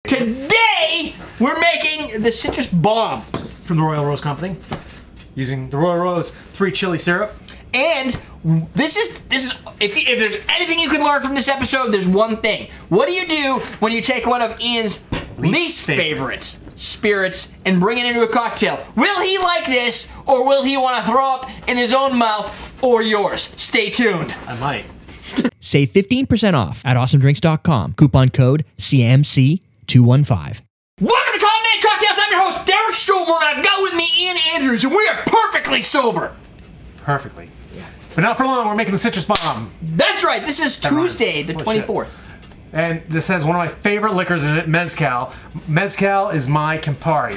Today, we're making the citrus bomb from the Royal Rose Company using the Royal Rose 3 Chile syrup. And this is if there's anything you can learn from this episode, there's one thing. What do you do when you take one of Ian's least favorite spirits and bring it into a cocktail? Will he like this, or will he want to throw up in his own mouth or yours? Stay tuned. I might. Save 15% off at awesomedrinks.com. Coupon code CMC215. Welcome to Common Man Cocktails. I'm your host, Derrick Schommer, and I've got with me Ian Andrews, and we are perfectly sober. Perfectly. But not for long, we're making the citrus bomb. That's right. This is Tuesday, the 24th. And this has one of my favorite liquors in it, Mezcal. Mezcal is my Campari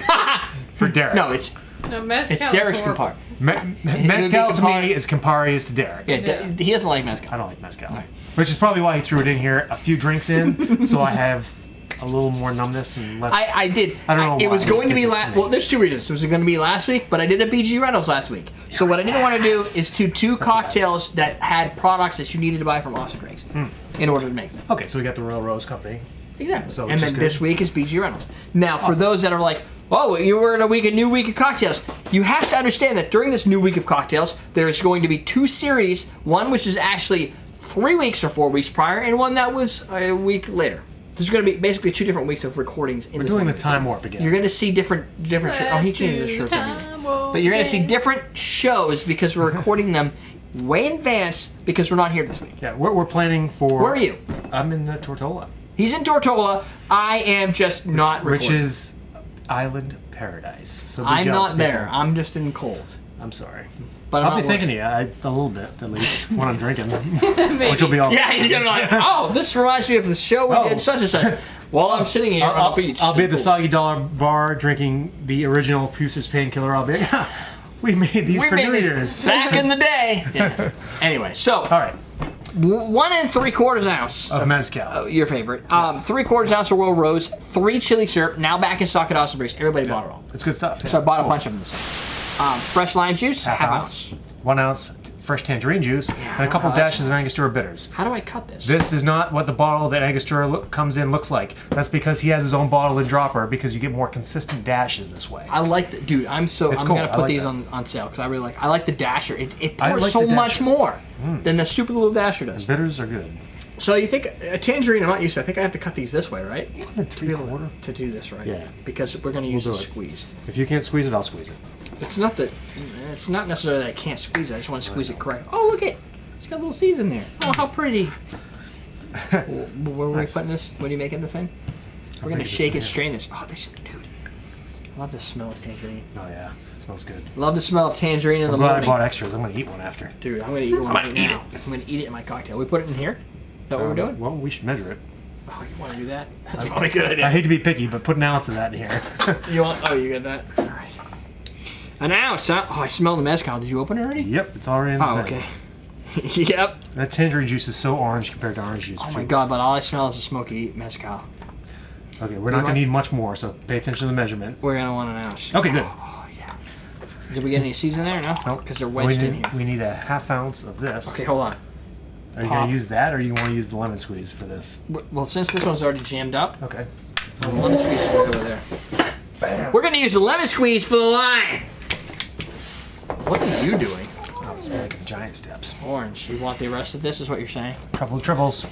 for Derrick. No, it's Derrick's Campari. Mezcal to me is Campari is to Derrick. Yeah, he doesn't like Mezcal. I don't like Mezcal. Right. Which is probably why he threw it in here, a few drinks in, so I have a little more numbness and less. I did. I don't know why. It was going to be last. Well, there's two reasons. It was going to be last week, but I did a BG Reynolds last week. So what I didn't want to do is two cocktails that had products that you needed to buy from Awesome Drinks in order to make them. Okay, so we got the Royal Rose Company. Exactly. So and then this week is BG Reynolds. Now, for those that are like, oh, you were in a new week of cocktails, you have to understand that during this new week of cocktails, there's going to be two series. One which is actually 3 weeks or 4 weeks prior, and one that was a week later. There's going to be basically 2 different weeks of recordings. We're doing the time warp again. You're going to see different shirts. Oh, he changed his shirts. But you're going to see different shows because we're recording them way in advance because we're not here this week. Yeah, we're planning for... Where are you? I'm in the Tortola. He's in Tortola. I am just not recording. Which is island paradise. So I'm not there. I'm just in cold. I'm sorry. But I'll be thinking of you a little bit, at least, when I'm drinking. Which will be all. Yeah, he's gonna be like, oh, this reminds me of the show we did such and such. While I'm sitting here on the beach. I'll be at the Soggy Dollar bar drinking the original Pucer's Painkiller. I'll be like, we made these for New Year's. Back in the day. Yeah. Anyway, so. All right. 1 3/4 ounce of Mezcal. Your favorite. 3/4 ounce of Royal Rose, 3 Chile syrup, now back in stock at Awesome Drinks. Everybody bought it all. It's good stuff. So I bought a bunch of them this week. Fresh lime juice, half ounce. 1 ounce fresh tangerine juice, and a couple dashes of Angostura bitters. How do I cut this? This is not what the bottle that Angostura comes in looks like. That's because he has his own bottle and dropper, because you get more consistent dashes this way. I like that, dude. I'm cool. gonna put like these that. on sale because I really like. I like the dasher. It pours like so the much dasher. more than the stupid little dasher does. The bitters are good. So you think a tangerine? I'm not used to. I think I have to cut these this way, right? 3/4 to do this, right? Yeah. Because we're gonna use a squeeze. If you can't squeeze it, I'll squeeze it. It's not that. It's not necessarily that I can't squeeze it. I just want to squeeze it correct. Oh, look it! It's got little seeds in there. Oh, how pretty! Where are we putting this? What are you making this in? We're gonna shake and strain this. Oh, this, dude! I love the smell of tangerine. Oh yeah, it smells good. Love the smell of tangerine in the I'm glad morning. I bought extras. I'm gonna eat one after. Dude, I'm gonna eat one right now. I'm gonna eat it in my cocktail. We put it in here. Is that what we're doing? Well, we should measure it. Oh, you want to do that? That's probably a good idea. I hate to be picky, but put an ounce of that in here. You want? Oh, you got that. All right. An ounce, huh? Oh, I smell the mezcal. Did you open it already? Yep, it's already in the Oh, thing. okay. Yep. That tangerine juice is so orange compared to orange juice. Oh my god, but all I smell is a smoky mezcal. Okay, we're not going to need much more, so pay attention to the measurement. We're going to want an ounce. Okay, good. Oh, yeah. Did we get any seeds in there? No? Nope. Because they're wedged in here. We need a ½ ounce of this. Okay, hold on. Are you going to use that, or you want to use the lemon squeeze for this? Well, since this one's already jammed up, Okay. the lemon squeeze is right over there. Bam. We're going to use the lemon squeeze for the lime. What are you doing? I was making giant steps. Orange. You want the rest of this, is what you're saying? Trouble with tribbles.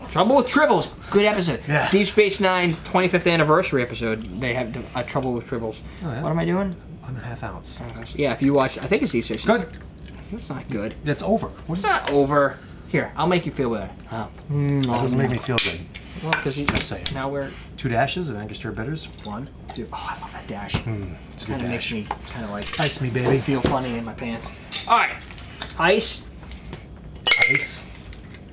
Trouble with Tribbles. Good episode. Yeah. Deep Space Nine 25th anniversary episode. They have a Trouble with Tribbles. Oh, yeah. What am I doing? On a ½ ounce. Yeah, if you watch, I think it's Deep Space Nine. Good. That's not good. That's over. It's not over. Here, I'll make you feel better. Oh. That doesn't make me feel good. Well, because you Just saying. now we're 2 dashes of Angostura bitters. 1, 2. Oh, I love that dash. It's a good Kind of dash. makes me kind of like Ice me, baby. feel funny in my pants. All right, ice. Ice.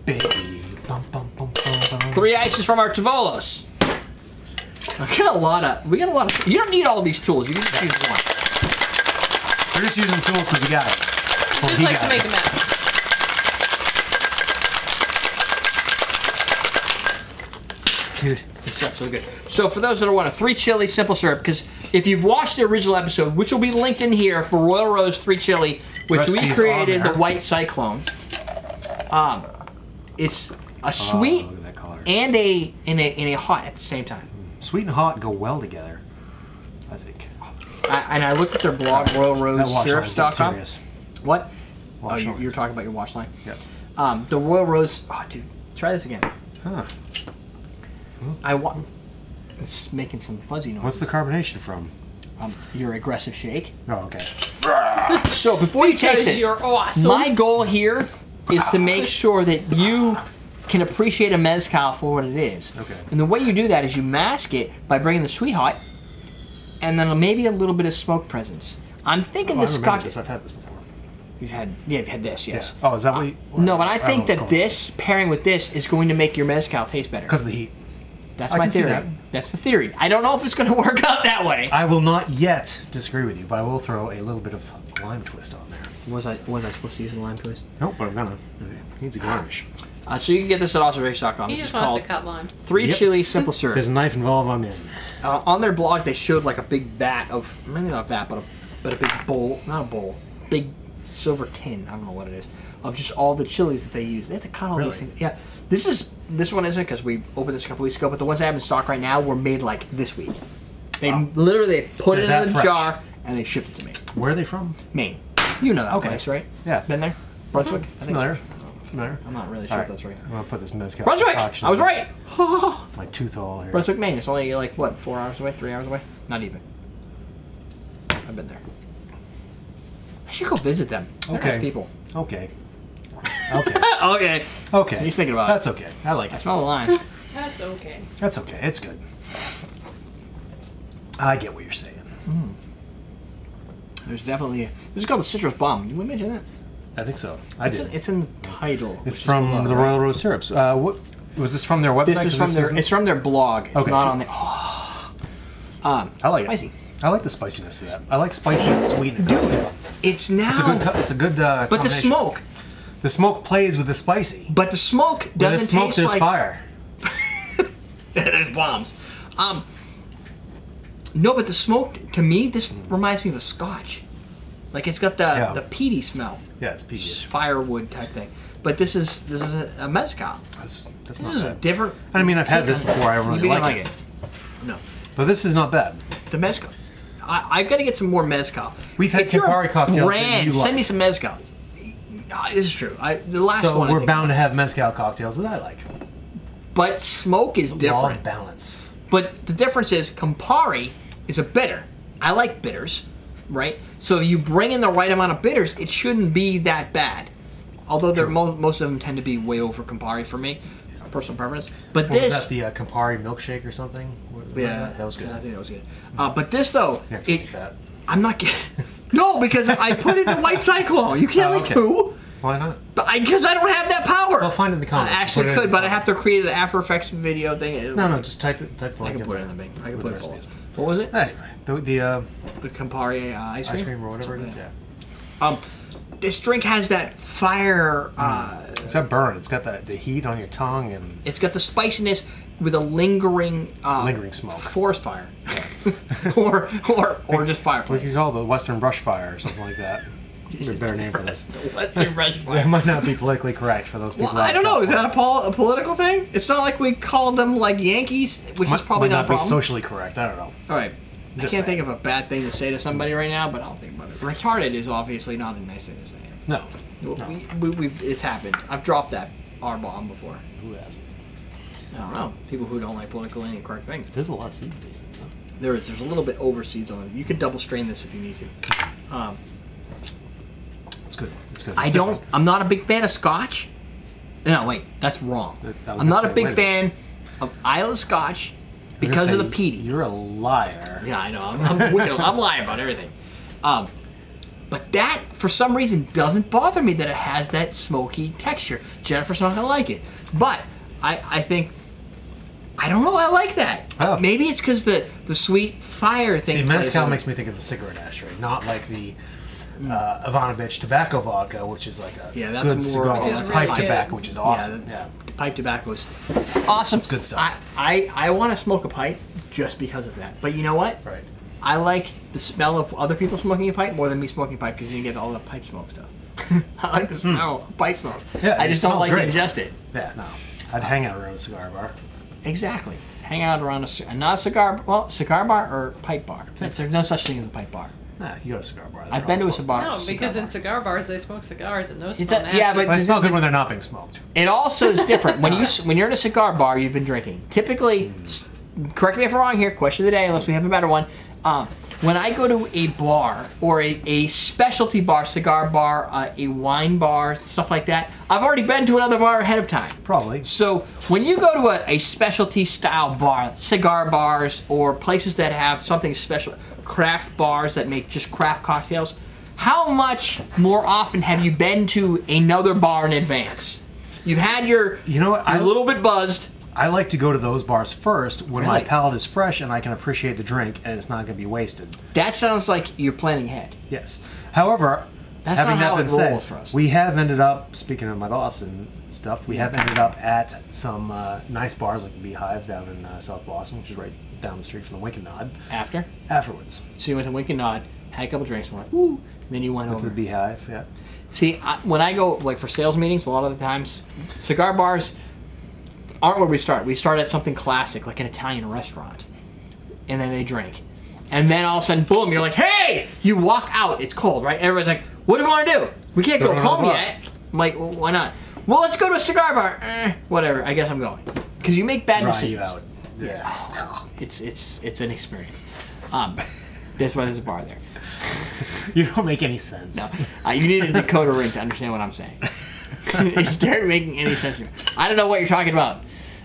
Baby. Bum, bum, bum, bum, bum. 3 ices from our Tavolos. We got a lot of. You don't need all these tools. You can just use one. We're just using tools because we got it. Well, Just like to make a mess. Dude, this stuff's so good. So for those that want a 3 Chile simple syrup, because if you've watched the original episode, which will be linked in here for Royal Rose 3 Chile, which we Recipes created on the there. White Cyclone. It's a sweet look at that color. and a hot at the same time. Sweet and hot go well together, I think. And I looked at their blog, royalrosesyrups.com. What? Wash Oh, lines. you're talking about your wash line? Yeah. The Royal Rose... Oh, dude. Try this again. Huh. I want... It's making some fuzzy noise. What's the carbonation from? Your aggressive shake. Oh, okay. So before you taste this, you're awesome. my goal here is to make sure that you can appreciate a mezcal for what it is. Okay. And the way you do that is you mask it by bringing the sweet hot, and then maybe a little bit of smoke presence. I'm thinking this I remember Scotch. this. I've had this before. You've had this, yes. Yeah. Oh, is that what you... No, but I don't know think what's that going this pairing with this is going to make your mezcal taste better. Because of the heat. That's I my can see theory. that. That's the theory. I don't know if it's going to work out that way. I will not yet disagree with you, but I will throw a little bit of lime twist on there. Was I supposed to use a lime twist? Nope, but I'm gonna. Okay. Needs a garnish. So you can get this at awesomerage.com. He This is just wants called to cut line. Three Yep. Chile Simple Syrup. There's a knife involved, I'm in. On their blog, they showed like a big vat of, maybe not a vat, but a big bowl, not a bowl, big silver tin, I don't know what it is, of just all the chilies that they use. They have to cut all Really? these things. Yeah, this one isn't because we opened this a couple weeks ago, but the ones I have in stock right now were made like this week. They literally put it They're in the that fresh. jar and they shipped it to me. Where are they from? Maine. You know that Okay. place, right? Yeah. Been there? Brunswick? I think Familiar. so. Familiar. I'm not really sure All if that's right. I'm gonna put this mezcal. Brunswick! concoction I was in right! My tooth hole here. Brunswick, Maine. It's only like, what, 4 hours away? 3 hours away? Not even. I've been there. I should go visit them. They're Okay. nice people. Okay. Okay. Okay. Okay. He's thinking about it. That's okay. I like I it. smell the lime. That's okay. That's okay. It's good. I get what you're saying. There's definitely this is called the citrus bomb. Did we mention that? I think so. I did. It's in the title. It's which is from below, the right? Royal Rose syrups. What was this from their website? This is 'Cause from their. isn't- It's from their blog. It's Okay, not cool. on the. I like spicy. it. I like the spiciness of that. I like spicy and sweet. Dude, It's now. it's a good. but the combination. smoke. The smoke plays with the spicy. But the smoke When doesn't there's smoke, taste there's like. fire. There's bombs. No, but the smoke to me this reminds me of a Scotch. Like it's got the peaty smell. Yeah, it's peaty. Firewood type thing. But this is a mezcal. That's This not is a bad. different. I mean, I've had this before. I You really didn't like it. No, But this is not bad. the mezcal. I've got to get some more mezcal. We've had If you're a Campari cocktails that brand, you send like. me some mezcal. This is true. The last So one. I we're think. bound to have mezcal cocktails that I like. But smoke is Law different. of balance. But the difference is Campari is a bitter. I like bitters, right? So you bring in the right amount of bitters, it shouldn't be that bad. Although they're most of them tend to be way over Campari for me, personal preference. But What this, was that, the Campari milkshake or something? yeah, That was good. I think that was good. But this though, Yeah, taste that. I'm not getting. No, because I put in the white cyclone. You can't Oh, make okay. two. Why not? Because I don't have that power. Well, find it in the comments. I actually Put it in could, the but I have to comments. create the After Effects video thing. No, just type it. Type I can put it in the thing. I can put it in below. What was it? Anyway, the The Campari ice cream? ice cream or whatever it is. Something Yeah. like that. This drink has that fire. It's got burn. It's got the heat on your tongue and It's got the spiciness with a lingering. lingering smoke. Forest fire. or just We fireplace. could call it the Western brush fire or something like that. There's a better name for this. Western Rush fire. That might not be politically correct for those people. Well, I don't know. Is that a political thing? It's not like we call them like Yankees, which is probably might not a be problem. socially correct. I don't know. All right. I Just can't saying. think of a bad thing to say to somebody right now, but I'll think about it. Retarded is obviously not a nice thing to say. No. It's happened. I've dropped that R bomb before. Who has? I don't know. People who don't like politically incorrect things. There's a lot of seeds in these things. Huh? There's a little bit over seeds on it. You could double strain this if you need to. It's good. It's good. I It's don't. different. I'm not a big fan of Scotch. No, wait, that's wrong. I was I'm not gonna a say, big wait a fan of Isla Scotch I'm gonna because of say, the peaty. You're a liar. Yeah, I know. I'm lying about everything. But that, for some reason, doesn't bother me that it has that smoky texture. Jennifer's not gonna like it, but I think. I don't know. I like that. Oh. Maybe it's because the sweet fire thing. See, plays mezcal over. makes me think of the cigarette ashtray, not like the Ivanovich tobacco vodka, which is like a Yeah, that's good more- cigar. Which is Pipe really good. tobacco, which is awesome. Yeah, Yeah, the pipe tobacco is awesome. It's good stuff. I want to smoke a pipe just because of that. But you know what? Right. I like the smell of other people smoking a pipe more than me smoking a pipe because you get all the pipe smoke stuff. I like the smell of pipe smoke. Yeah, I it just don't smells like great. to ingest it. Yeah, no. I'd hang out around a cigar bar. Exactly. hang out around not a cigar, well, cigar bar or pipe bar. There's no such thing as a pipe bar. Nah, you go to a cigar bar. I've been to a cigar bar. No, because in cigar bars they smoke cigars and those. Yeah, but they smell good when they're not being smoked. it also is different when you're in a cigar bar. You've been drinking. Typically, correct me if I'm wrong here. Question of the day, unless we have a better one. When I go to a bar or a specialty bar, cigar bar, a wine bar, stuff like that, I've already been to another bar ahead of time. Probably. So when you go to a specialty style bar, cigar bars or places that have something special, craft bars that make just craft cocktails, how much more often have you been to another bar in advance? You've had your, you know what, a little bit buzzed. I like to go to those bars first when my Really? palate is fresh and I can appreciate the drink and it's not going to be wasted. That sounds like you're planning ahead. Yes. However, That's having not that how been it said, rolls for us. we have ended up, speaking of my boss and stuff, we have ended up at some nice bars like the Beehive down in South Boston, which is right down the street from the Wink and Nod. Afterwards. So you went to Wink and Nod, had a couple drinks, and went, woo, then you went To over. the Beehive, yeah. See, when I go like for sales meetings, a lot of the times, cigar bars aren't where we start. We start at something classic, like an Italian restaurant, and then they drink, and then all of a sudden, boom! You're like, hey! You walk out. It's cold, right? Everybody's like, what do we want to do? We can't go home yet. I'm like, well, why not? Well, let's go to a cigar bar. Whatever. I guess I'm going because you make bad Dry decisions. you out. Yeah. It's an experience. That's why there's a bar there. You don't make any sense. No, you need a decoder ring to understand what I'm saying. It started making any sense to me. I don't know what you're talking about.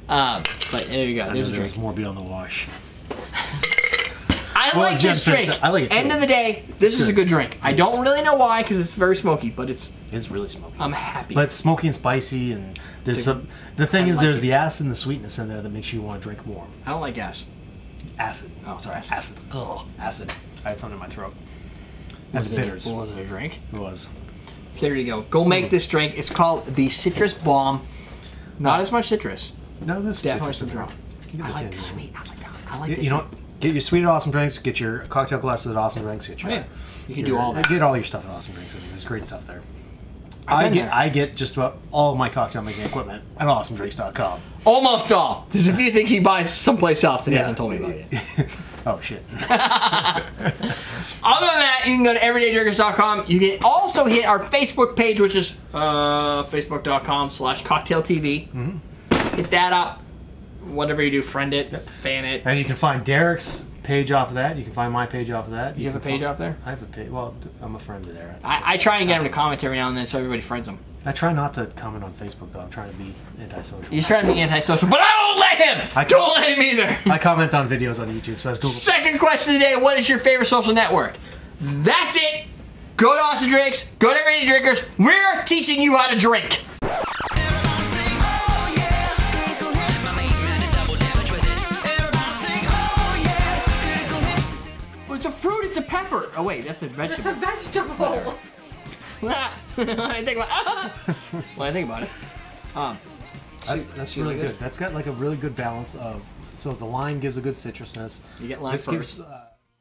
But there you go. There's a drink. There's more beyond the wash. I like this drink. I like it too. End of the day, this is a good drink. I don't really know why, because it's very smoky, but it's. It's really smoky. I'm happy. But it's smoky and spicy, and there's some. The thing is, there's the acid and the sweetness in there that makes you want to drink more. I don't like gas. Acid. Oh, sorry. Acid. Ugh. Acid. I had something in my throat. And Was the bitters. was it a drink? It was. There you go. Go make this drink. It's called the Citrus Bomb. Not as much citrus. No, this is Definitely citrus some in drink. there. I You like can the do it. sweet. Oh my god. I like You, this you know, drink. get your sweet at Awesome Drinks. Get your cocktail glasses at Awesome Drinks. Get your. Oh, yeah. You can do all that. Get all your stuff at Awesome Drinks. There's great stuff there. I've been there. I get just about all of my cocktail making equipment at awesomedrinks.com. Almost all. There's a few things he buys someplace else that he hasn't told me about yet. Oh shit. Other than that, you can go to everydaydrinkers.com. You can also hit our Facebook page, which is facebook.com/cocktailtv. Hit that up. Whatever you do, friend it, fan it. And you can find Derrick's page off of that. You can find my page off of that. You have a page off there? I have a page. Well, I'm a friend of there. I try and get him to comment every now and then so everybody friends him. I try not to comment on Facebook though. I'm trying to be antisocial. He's trying to be antisocial, but I don't let him! Don't let him either! I comment on videos on YouTube, so that's Google. Second question of the day, what is your favorite social network? That's it! Go to Awesome Drinks, go to Everyday Drinkers, we're teaching you how to drink! Well, it's a fruit, it's a pepper! Oh wait, that's a vegetable. It's a vegetable. when I think about it. That's really good. That's got like a really good balance of. So the lime gives a good citrusness. You get lime This first. gives